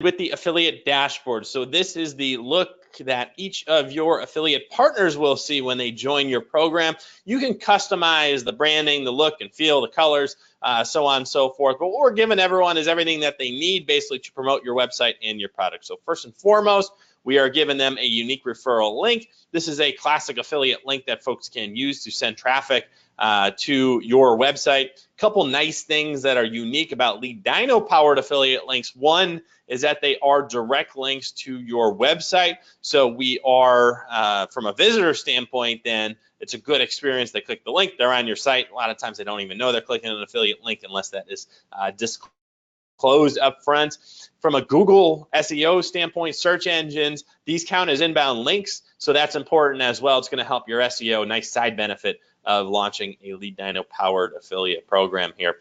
with the affiliate dashboard. So this is the look that each of your affiliate partners will see when they join your program. You can customize the branding, the look and feel, the colors, so on and so forth. But what we're giving everyone is everything that they need basically to promote your website and your product. So first and foremost, we are giving them a unique referral link. This is a classic affiliate link that folks can use to send traffic to your website. A couple nice things that are unique about Lead Dino powered affiliate links. One is that they are direct links to your website. So we are, from a visitor standpoint, then it's a good experience. They click the link, they're on your site. A lot of times they don't even know they're clicking an affiliate link unless that is disclosed up front. From a Google SEO standpoint, search engines, these count as inbound links. So that's important as well. It's going to help your SEO, nice side benefit of launching a Lead Dino powered affiliate program here.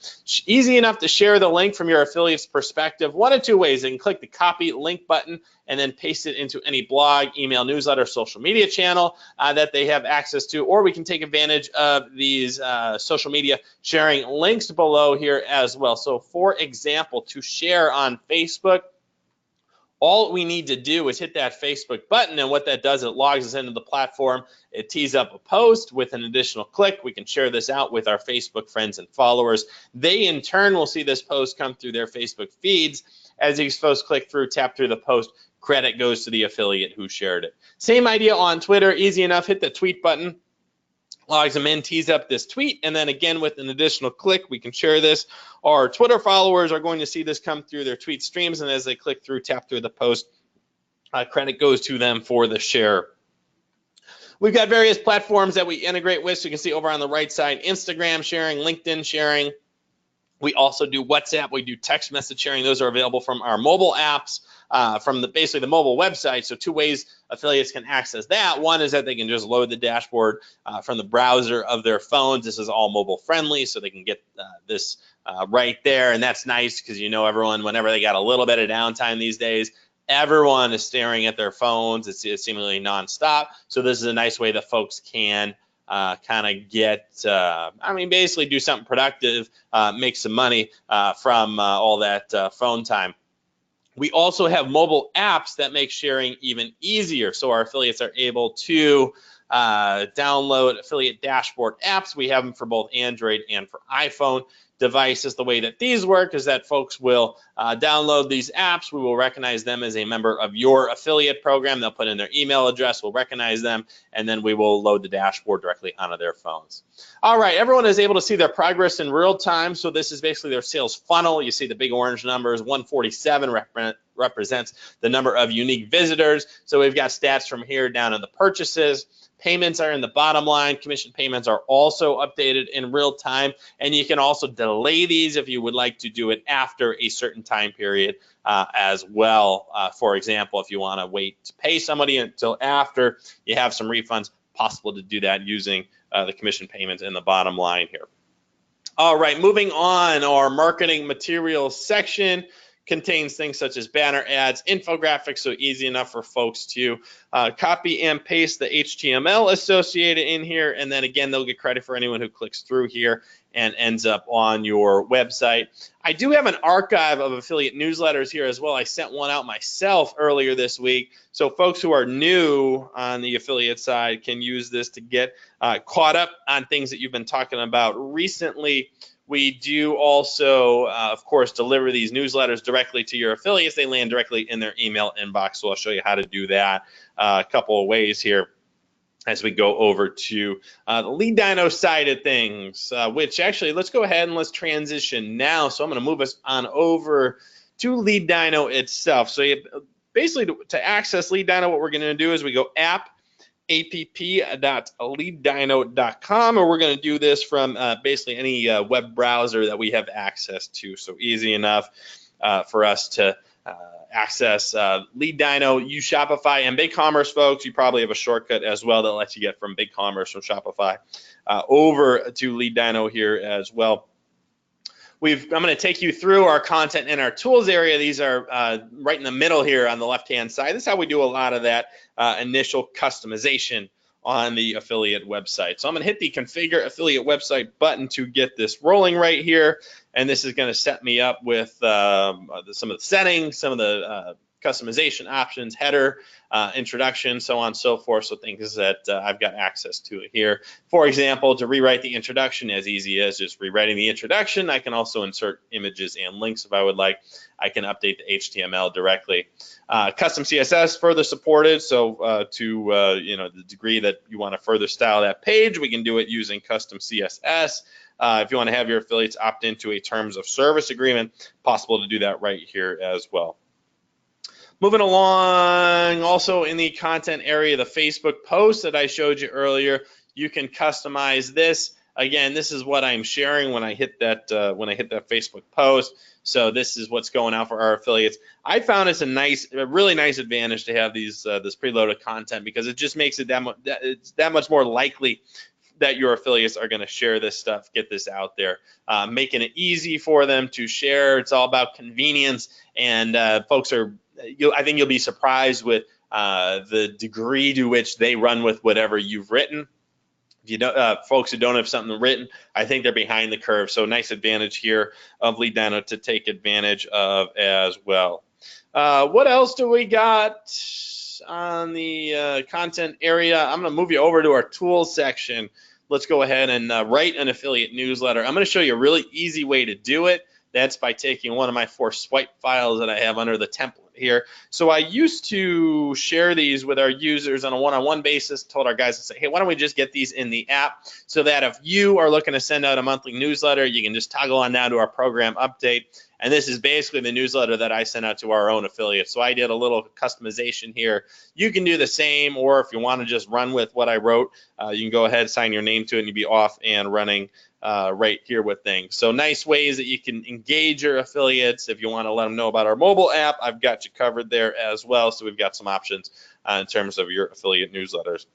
Easy enough to share the link from your affiliate's perspective. One of two ways. They can click the copy link button and then paste it into any blog, email, newsletter, social media channel that they have access to, or we can take advantage of these social media sharing links below here as well. So for example, to share on Facebook, all we need to do is hit that Facebook button, and what that does, it logs us into the platform. It tees up a post with an additional click. We can share this out with our Facebook friends and followers. They, in turn, will see this post come through their Facebook feeds. As these folks click through, tap through the post, credit goes to the affiliate who shared it. Same idea on Twitter. Easy enough. Hit the tweet button. Logs them in, tees up this tweet, and then again with an additional click, we can share this. Our Twitter followers are going to see this come through their tweet streams, and as they click through, tap through the post, credit goes to them for the share. We've got various platforms that we integrate with, so you can see over on the right side, Instagram sharing, LinkedIn sharing. We also do WhatsApp, we do text message sharing. Those are available from our mobile apps, from basically the mobile website. So two ways affiliates can access that. One is that they can just load the dashboard from the browser of their phones. This is all mobile friendly, so they can get this right there. And that's nice because you know everyone, whenever they got a little bit of downtime these days, everyone is staring at their phones. It's seemingly nonstop. So this is a nice way that folks can kind of get, basically do something productive, make some money from all that phone time. We also have mobile apps that make sharing even easier. So our affiliates are able to download affiliate dashboard apps. We have them for both Android and for iPhone devices. The way that these work is that folks will download these apps. We will recognize them as a member of your affiliate program. They'll put in their email address, we'll recognize them, and then we will load the dashboard directly onto their phones. All right, everyone is able to see their progress in real time. So this is basically their sales funnel. You see the big orange numbers. 147 represents the number of unique visitors. So we've got stats from here down in the purchases. Payments are in the bottom line. Commission payments are also updated in real time. And you can also delay these if you would like to do it after a certain time period as well. For example, if you want to wait to pay somebody until after you have some refunds, possible to do that using the commission payments in the bottom line here. All right, moving on, our marketing materials section contains things such as banner ads, infographics, so easy enough for folks to copy and paste the HTML associated in here, and then again, they'll get credit for anyone who clicks through here and ends up on your website. I do have an archive of affiliate newsletters here as well. I sent one out myself earlier this week, so folks who are new on the affiliate side can use this to get caught up on things that you've been talking about recently. We do also, of course, deliver these newsletters directly to your affiliates. They land directly in their email inbox, so I'll show you how to do that a couple of ways here as we go over to the Lead Dino side of things, which actually, let's go ahead and let's transition now. So I'm going to move us on over to Lead Dino itself. So basically, to access Lead Dino, what we're going to do is we go app.leaddino.com, or we're going to do this from basically any web browser that we have access to. So easy enough for us to access Lead Dino. Use Shopify and BigCommerce, folks. You probably have a shortcut as well that lets you get from BigCommerce from Shopify over to Lead Dino here as well. I'm going to take you through our content and our tools area. These are right in the middle here on the left-hand side. This is how we do a lot of that initial customization on the affiliate website. So I'm going to hit the configure affiliate website button to get this rolling right here. And this is going to set me up with some of the settings, some of the customization options, header, introduction, so on and so forth. So things that I've got access to it here. For example, to rewrite the introduction, as easy as just rewriting the introduction. I can also insert images and links if I would like. I can update the HTML directly. Custom CSS further supported. So to the degree that you want to further style that page, we can do it using custom CSS. If you want to have your affiliates opt into a terms of service agreement, possible to do that right here as well. Moving along, also in the content area, the Facebook post that I showed you earlier, you can customize this. Again, this is what I'm sharing when I hit that Facebook post. So this is what's going out for our affiliates. I found it's a really nice advantage to have these this preloaded content, because it just makes it that much more likely that your affiliates are going to share this stuff, get this out there, making it easy for them to share. It's all about convenience, and folks are. I think you'll be surprised with the degree to which they run with whatever you've written. If you don't, folks who don't have something written, I think they're behind the curve. So nice advantage here of LeadDyno to take advantage of as well. What else do we got on the content area? I'm going to move you over to our tools section. Let's go ahead and write an affiliate newsletter. I'm going to show you a really easy way to do it. That's by taking one of my 4 swipe files that I have under the template here. So I used to share these with our users on a one-on-one basis, told our guys to say, hey, why don't we just get these in the app, so that if you are looking to send out a monthly newsletter, you can just toggle on down to our program update. And this is basically the newsletter that I sent out to our own affiliates. So I did a little customization here. You can do the same, or if you want to just run with what I wrote, you can go ahead, sign your name to it, and you'll be off and running right here with things. So nice ways that you can engage your affiliates. If you want to let them know about our mobile app, I've got you covered there as well. So we've got some options in terms of your affiliate newsletters.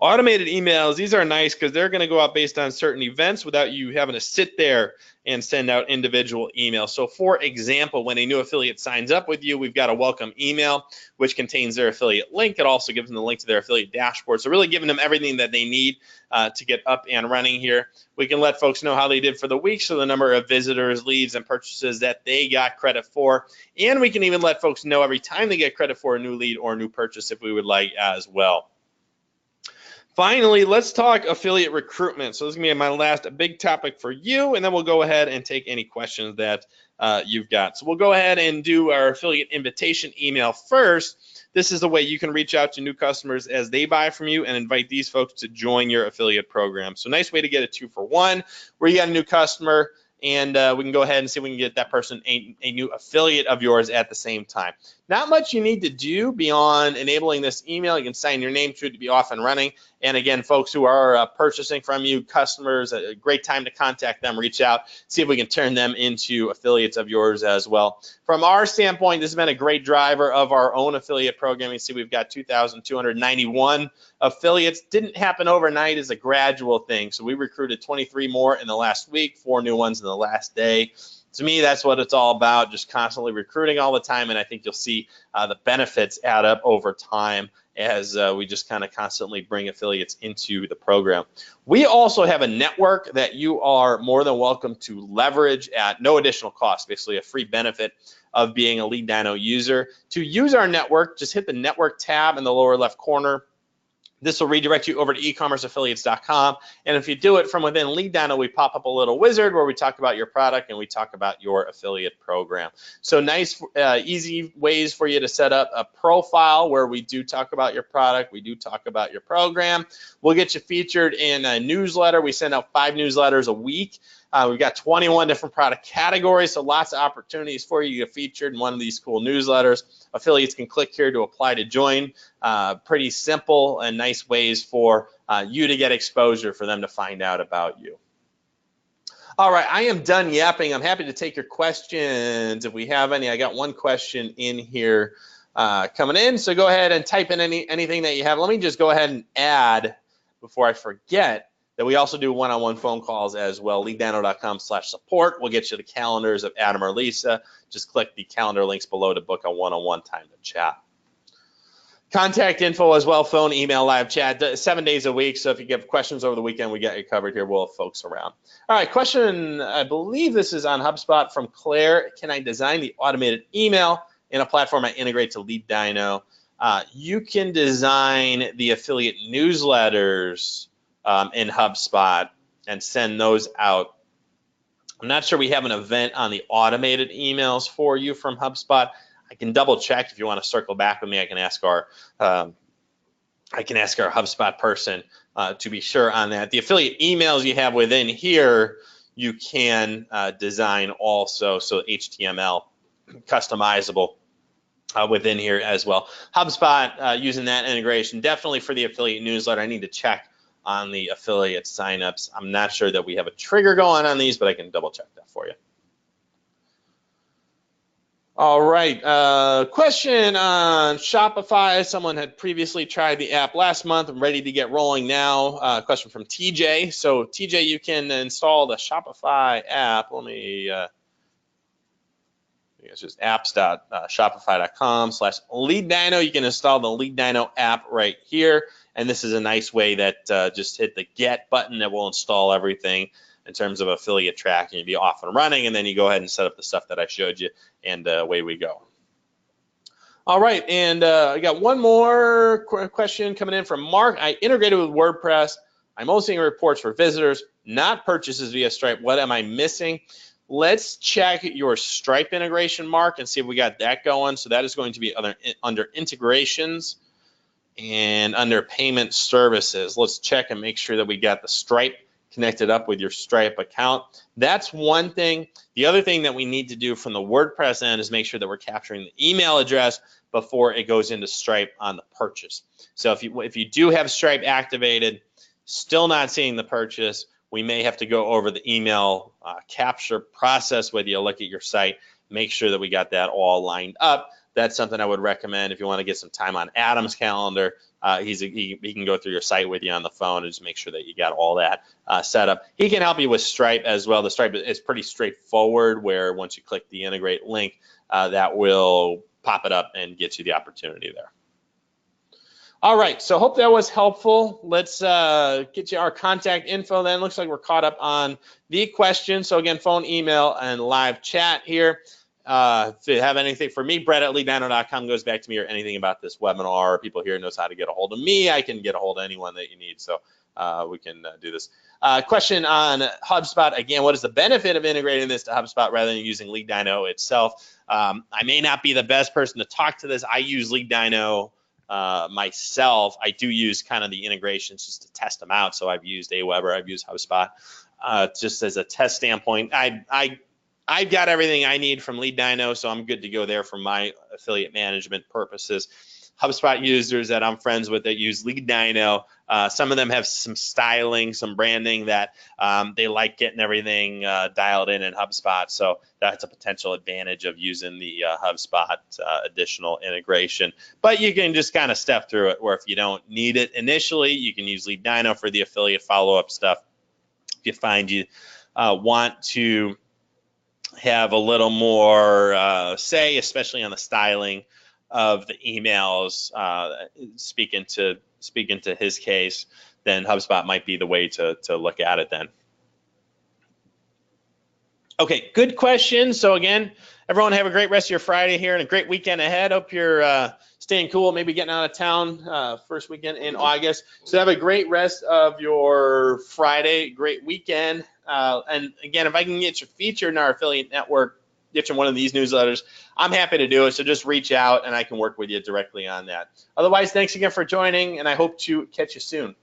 Automated emails, these are nice because they're going to go out based on certain events without you having to sit there and send out individual emails. So for example, when a new affiliate signs up with you, we've got a welcome email, which contains their affiliate link. It also gives them the link to their affiliate dashboard. So really giving them everything that they need to get up and running here. We can let folks know how they did for the week, so the number of visitors, leads, and purchases that they got credit for. And we can even let folks know every time they get credit for a new lead or a new purchase if we would like as well. Finally, let's talk affiliate recruitment. So this is going to be my last big topic for you, and then we'll go ahead and take any questions that you've got. So we'll go ahead and do our affiliate invitation email first. This is the way you can reach out to new customers as they buy from you and invite these folks to join your affiliate program. So nice way to get a 2-for-1, where you got a new customer, and we can go ahead and see if we can get that person a new affiliate of yours at the same time. Not much you need to do beyond enabling this email. You can sign your name to it to be off and running. And again, folks who are purchasing from you, customers, a great time to contact them, reach out, see if we can turn them into affiliates of yours as well. From our standpoint, this has been a great driver of our own affiliate program. You see we've got 2,291 affiliates. Didn't happen overnight, as a gradual thing. So we recruited 23 more in the last week, 4 new ones in the last day. To me, that's what it's all about, just constantly recruiting all the time, and I think you'll see the benefits add up over time as we just kind of constantly bring affiliates into the program. We also have a network that you are more than welcome to leverage at no additional cost, basically a free benefit of being a LeadDyno user. To use our network, just hit the network tab in the lower left corner. This will redirect you over to ecommerceaffiliates.com. And if you do it from within LeadDyno, we pop up a little wizard where we talk about your product and we talk about your affiliate program. So nice, easy ways for you to set up a profile where we do talk about your product, we do talk about your program. We'll get you featured in a newsletter. We send out 5 newsletters a week. We've got 21 different product categories, so lots of opportunities for you to get featured in one of these cool newsletters. Affiliates can click here to apply to join. Pretty simple and nice ways for you to get exposure, for them to find out about you. All right, I am done yapping. I'm happy to take your questions if we have any. I got one question in here coming in, so go ahead and type in anything that you have. Let me just go ahead and add, before I forget, that we also do one-on-one phone calls as well. LeadDyno.com/support will get you the calendars of Adam or Lisa. Just click the calendar links below to book a one-on-one time to chat. Contact info as well, phone, email, live chat, 7 days a week. So if you have questions over the weekend, we got you covered here. We'll have folks around. All right, question, I believe this is on HubSpot from Claire. Can I design the automated email in a platform I integrate to Lead Dino? You can design the affiliate newsletters in HubSpot and send those out. I'm not sure we have an event on the automated emails for you from HubSpot. I can double check if you want to circle back with me. I can ask our HubSpot person to be sure on that. The affiliate emails you have within here, you can design also, so HTML customizable within here as well. HubSpot using that integration definitely for the affiliate newsletter. I need to check on the affiliate signups. I'm not sure that we have a trigger going on these, but I can double check that for you. All right, question on Shopify. Someone had previously tried the app last month. I'm ready to get rolling now. Question from TJ. So TJ, you can install the Shopify app. Let me, it's just apps.shopify.com/Lead Dino. You can install the Lead Dino app right here. And this is a nice way that just hit the get button that will install everything in terms of affiliate tracking. You'll be off and running, and then you go ahead and set up the stuff that I showed you, and away we go. All right, and I got one more question coming in from Mark. I integrated with WordPress. I'm hosting reports for visitors, not purchases via Stripe. What am I missing? Let's check your Stripe integration, Mark, and see if we got that going. So that is going to be under integrations and under payment services. Let's check and make sure that we got the Stripe connected up with your Stripe account. That's one thing. The other thing that we need to do from the WordPress end is make sure that we're capturing the email address before it goes into Stripe on the purchase. So if you do have Stripe activated, still not seeing the purchase, we may have to go over the email capture process with you, look at your site, make sure that we got that all lined up. That's something I would recommend if you want to get some time on Adam's calendar. He can go through your site with you on the phone and just make sure that you got all that set up. He can help you with Stripe as well. The Stripe is pretty straightforward, where once you click the integrate link, that will pop it up and get you the opportunity there. All right, so hope that was helpful. Let's get you our contact info then. Looks like we're caught up on the question. So again, phone, email, and live chat here. If you have anything for me, Brett@leaddino.com goes back to me, or anything about this webinar, or people here knows how to get a hold of me, I can get a hold of anyone that you need. So we can do this. Question on HubSpot. Again, what is the benefit of integrating this to HubSpot rather than using Lead Dino itself? I may not be the best person to talk to this. I use Lead Dino myself. I do use kind of the integrations just to test them out. So I've used Aweber, I've used HubSpot just as a test standpoint. I've got everything I need from Lead Dino, so I'm good to go there for my affiliate management purposes. HubSpot users that I'm friends with that use Lead Dino, some of them have some styling, some branding that they like getting everything dialed in HubSpot. So that's a potential advantage of using the HubSpot additional integration. But you can just kind of step through it, where if you don't need it initially, you can use Lead Dino for the affiliate follow-up stuff. If you find you want to have a little more say, especially on the styling of the emails, speaking to his case, then HubSpot might be the way to look at it then. Okay, good question. So again, everyone have a great rest of your Friday here and a great weekend ahead. Hope you're staying cool, maybe getting out of town first weekend in August. So have a great rest of your Friday, great weekend. And again, if I can get you featured in our affiliate network, get you one of these newsletters, I'm happy to do it. So just reach out and I can work with you directly on that. Otherwise, thanks again for joining, and I hope to catch you soon.